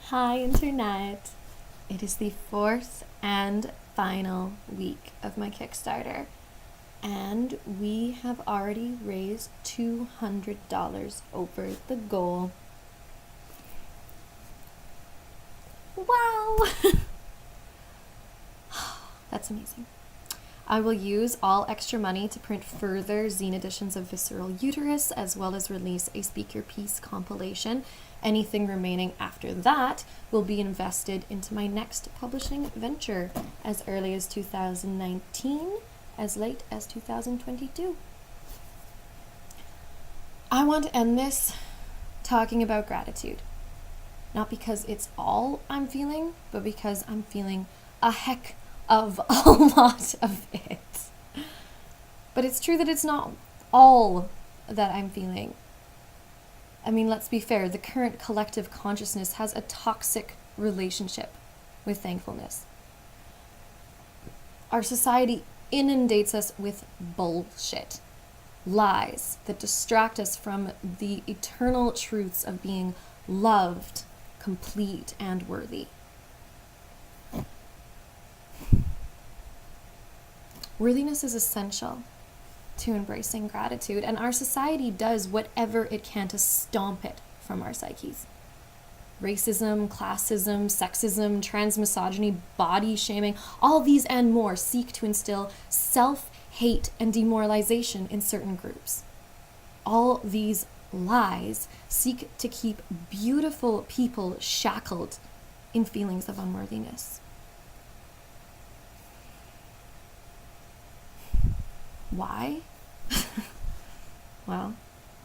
Hi, Internet. It is the fourth and final week of my Kickstarter, and we have already raised $200 over the goal. Wow! That's amazing. I will use all extra money to print further zine editions of Visceral Uterus, as well as release a Speak Your Piece compilation. Anything remaining after that will be invested into my next publishing venture, as early as 2019, as late as 2022. I want to end this talking about gratitude. Not because it's all I'm feeling, but because I'm feeling a heck of a lot of it. But it's true that it's not all that I'm feeling. I mean, let's be fair, the current collective consciousness has a toxic relationship with thankfulness. Our society inundates us with bullshit, lies that distract us from the eternal truths of being loved, complete, and worthy. Worthiness is essential to embracing gratitude, and our society does whatever it can to stomp it from our psyches. Racism, classism, sexism, transmisogyny, body shaming, all these and more seek to instill self-hate and demoralization in certain groups. All these lies seek to keep beautiful people shackled in feelings of unworthiness. Why? Well,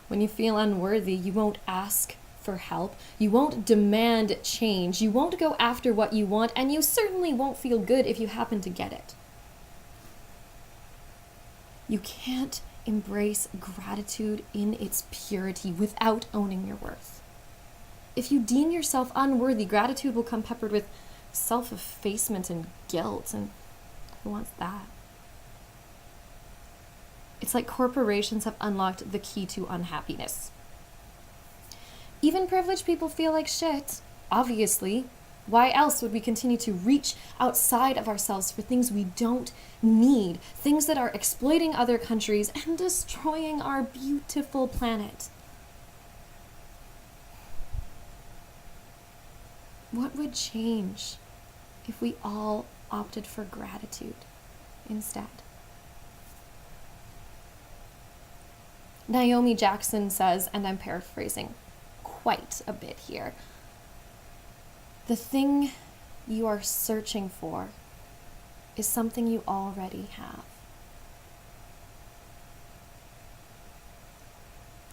when you feel unworthy, you won't ask for help, you won't demand change, you won't go after what you want, and you certainly won't feel good if you happen to get it. You can't embrace gratitude in its purity without owning your worth. If you deem yourself unworthy, gratitude will come peppered with self-effacement and guilt, and who wants that? It's like corporations have unlocked the key to unhappiness. Even privileged people feel like shit, obviously. Why else would we continue to reach outside of ourselves for things we don't need, things that are exploiting other countries and destroying our beautiful planet? What would change if we all opted for gratitude instead? Naomi Jackson says, and I'm paraphrasing quite a bit here, the thing you are searching for is something you already have.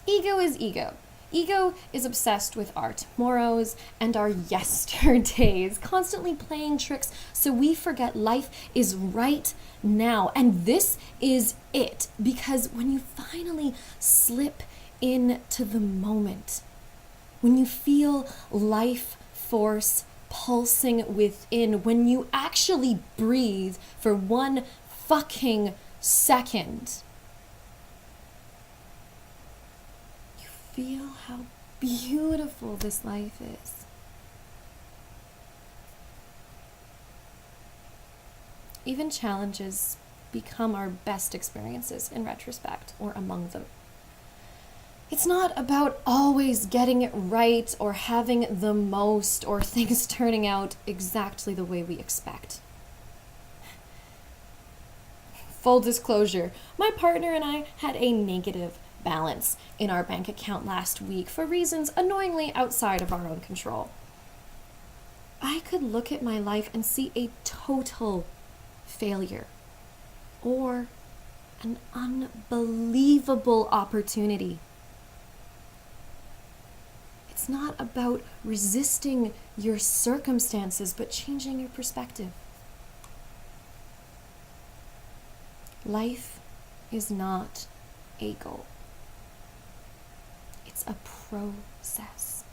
Ego is ego. Ego is obsessed with our tomorrows and our yesterdays, constantly playing tricks so we forget life is right now. And this is it, because when you finally slip into the moment, when you feel life force pulsing within, when you actually breathe for 1 fucking second, feel how beautiful this life is. Even challenges become our best experiences in retrospect, or among them. It's not about always getting it right or having the most or things turning out exactly the way we expect. Full disclosure, my partner and I had a negative balance in our bank account last week for reasons annoyingly outside of our own control. I could look at my life and see a total failure or an unbelievable opportunity. It's not about resisting your circumstances, but changing your perspective. Life is not a goal. It's a process.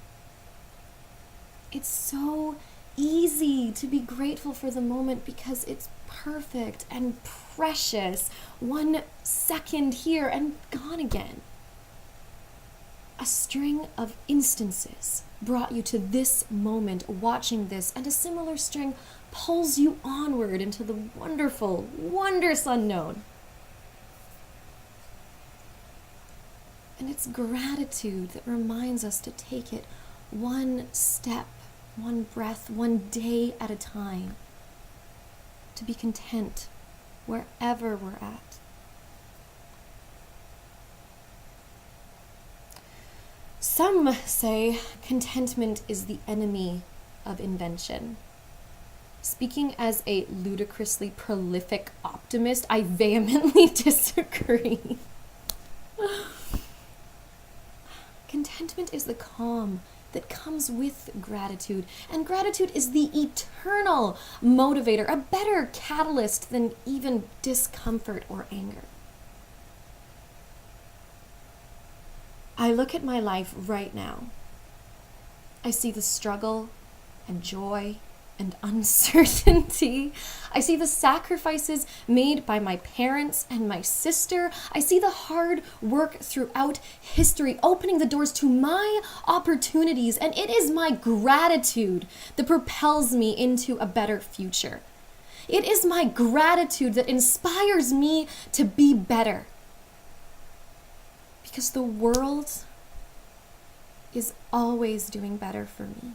It's so easy to be grateful for the moment because it's perfect and precious. 1 second here and gone again. A string of instances brought you to this moment watching this, and a similar string pulls you onward into the wonderful, wondrous unknown. And it's gratitude that reminds us to take it one step, one breath, one day at a time, to be content wherever we're at. Some say contentment is the enemy of invention. Speaking as a ludicrously prolific optimist, I vehemently disagree. Contentment is the calm that comes with gratitude, and gratitude is the eternal motivator, a better catalyst than even discomfort or anger. I look at my life right now. I see the struggle and joy and uncertainty. I see the sacrifices made by my parents and my sister. I see the hard work throughout history, opening the doors to my opportunities, and it is my gratitude that propels me into a better future. It is my gratitude that inspires me to be better. Because the world is always doing better for me.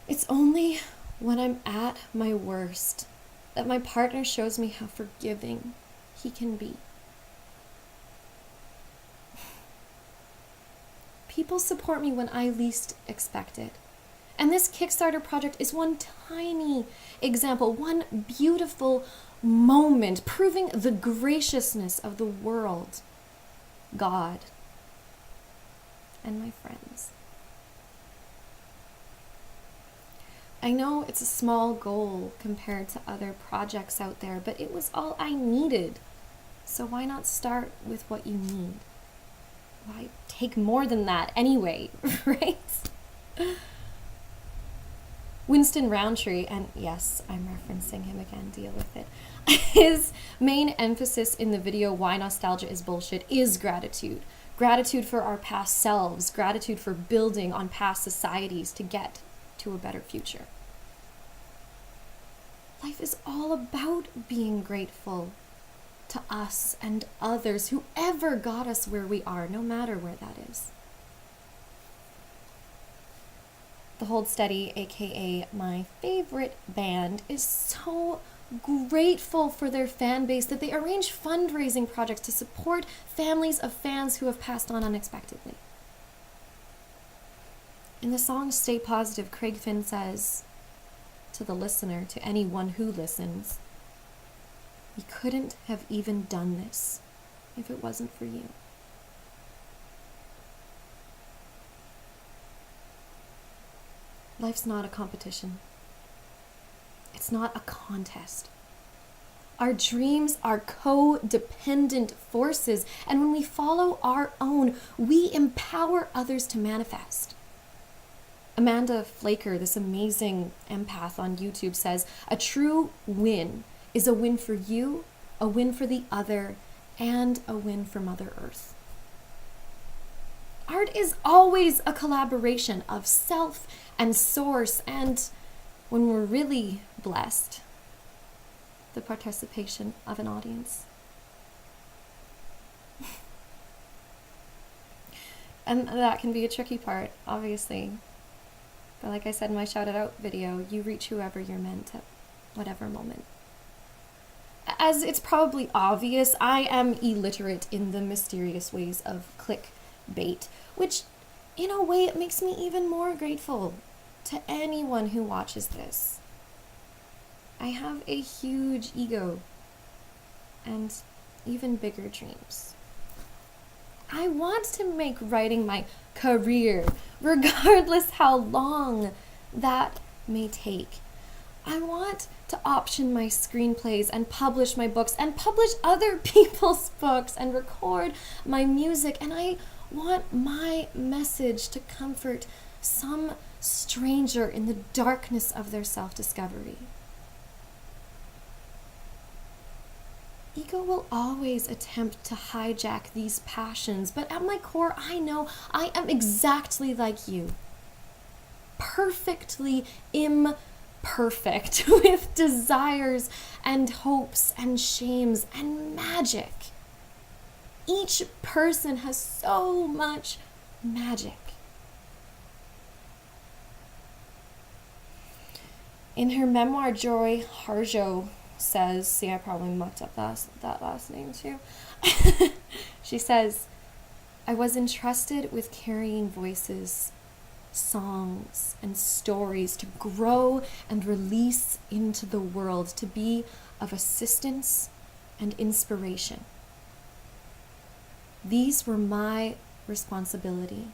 It's only when I'm at my worst that my partner shows me how forgiving he can be. People support me when I least expect it. And this Kickstarter project is one tiny example, one beautiful moment proving the graciousness of the world, God, and my friends. I know it's a small goal compared to other projects out there, but it was all I needed. So why not start with what you need? Why take more than that anyway, right? Winston Roundtree, and yes, I'm referencing him again, deal with it. His main emphasis in the video, Why Nostalgia is Bullshit, is gratitude. Gratitude for our past selves, gratitude for building on past societies to get to a better future. Life is all about being grateful to us and others, whoever got us where we are, no matter where that is. The Hold Steady, aka my favorite band, is so grateful for their fan base that they arrange fundraising projects to support families of fans who have passed on unexpectedly. In the song Stay Positive, Craig Finn says to the listener, to anyone who listens, "We couldn't have even done this if it wasn't for you." Life's not a competition. It's not a contest. Our dreams are codependent forces, and when we follow our own, we empower others to manifest. Amanda Flaker, this amazing empath on YouTube, says, "A true win is a win for you, a win for the other, and a win for Mother Earth." Art is always a collaboration of self and source, and when we're really blessed, the participation of an audience. And that can be a tricky part, obviously. But like I said in my shout it out video, you reach whoever you're meant at whatever moment. As it's probably obvious, I am illiterate in the mysterious ways of clickbait, which in a way it makes me even more grateful to anyone who watches this. I have a huge ego and even bigger dreams. I want to make writing my career, regardless how long that may take. I want to option my screenplays and publish my books and publish other people's books and record my music, and I want my message to comfort some stranger in the darkness of their self-discovery. Ego will always attempt to hijack these passions, but at my core, I know I am exactly like you. Perfectly imperfect, with desires and hopes and shames and magic. Each person has so much magic. In her memoir, Joy Harjo says, see, I probably mucked up that last name too. She says, I was entrusted with carrying voices, songs, and stories to grow and release into the world, to be of assistance and inspiration. These were my responsibility.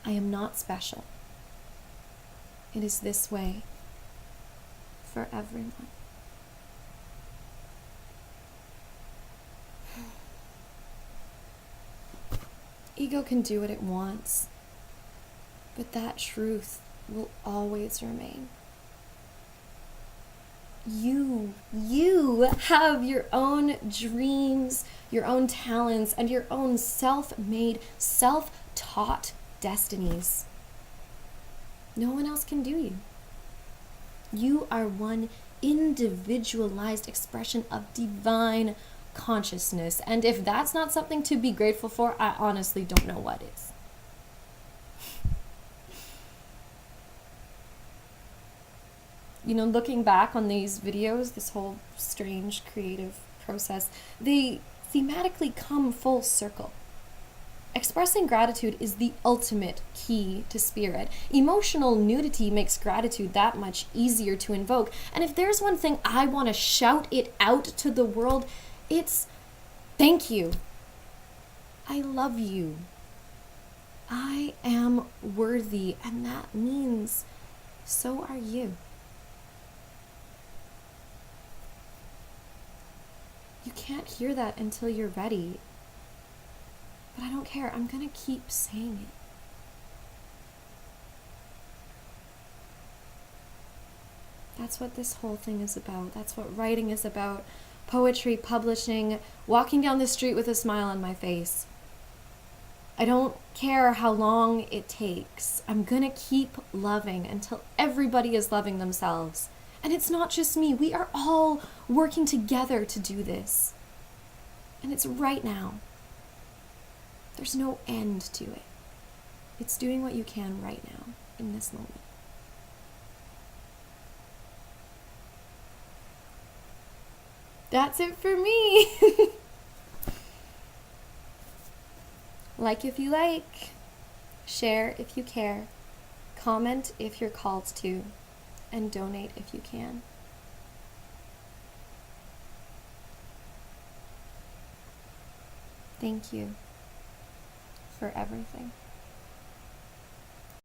I am not special. It is this way for everyone. Ego can do what it wants, but that truth will always remain. You have your own dreams, your own talents, and your own self-made, self-taught destinies. No one else can do you. You are one individualized expression of divine consciousness. And if that's not something to be grateful for, I honestly don't know what is. You know, looking back on these videos, this whole strange creative process, they thematically come full circle. Expressing gratitude is the ultimate key to spirit. Emotional nudity makes gratitude that much easier to invoke. And if there's one thing I want to shout it out to the world, it's thank you. I love you. I am worthy, and that means so are you. You can't hear that until you're ready. But I don't care. I'm going to keep saying it. That's what this whole thing is about. That's what writing is about. Poetry, publishing, walking down the street with a smile on my face. I don't care how long it takes. I'm going to keep loving until everybody is loving themselves. And it's not just me. We are all working together to do this. And it's right now. There's no end to it. It's doing what you can right now, in this moment. That's it for me. Like if you like, share if you care, comment if you're called to, and donate if you can. Thank you for everything.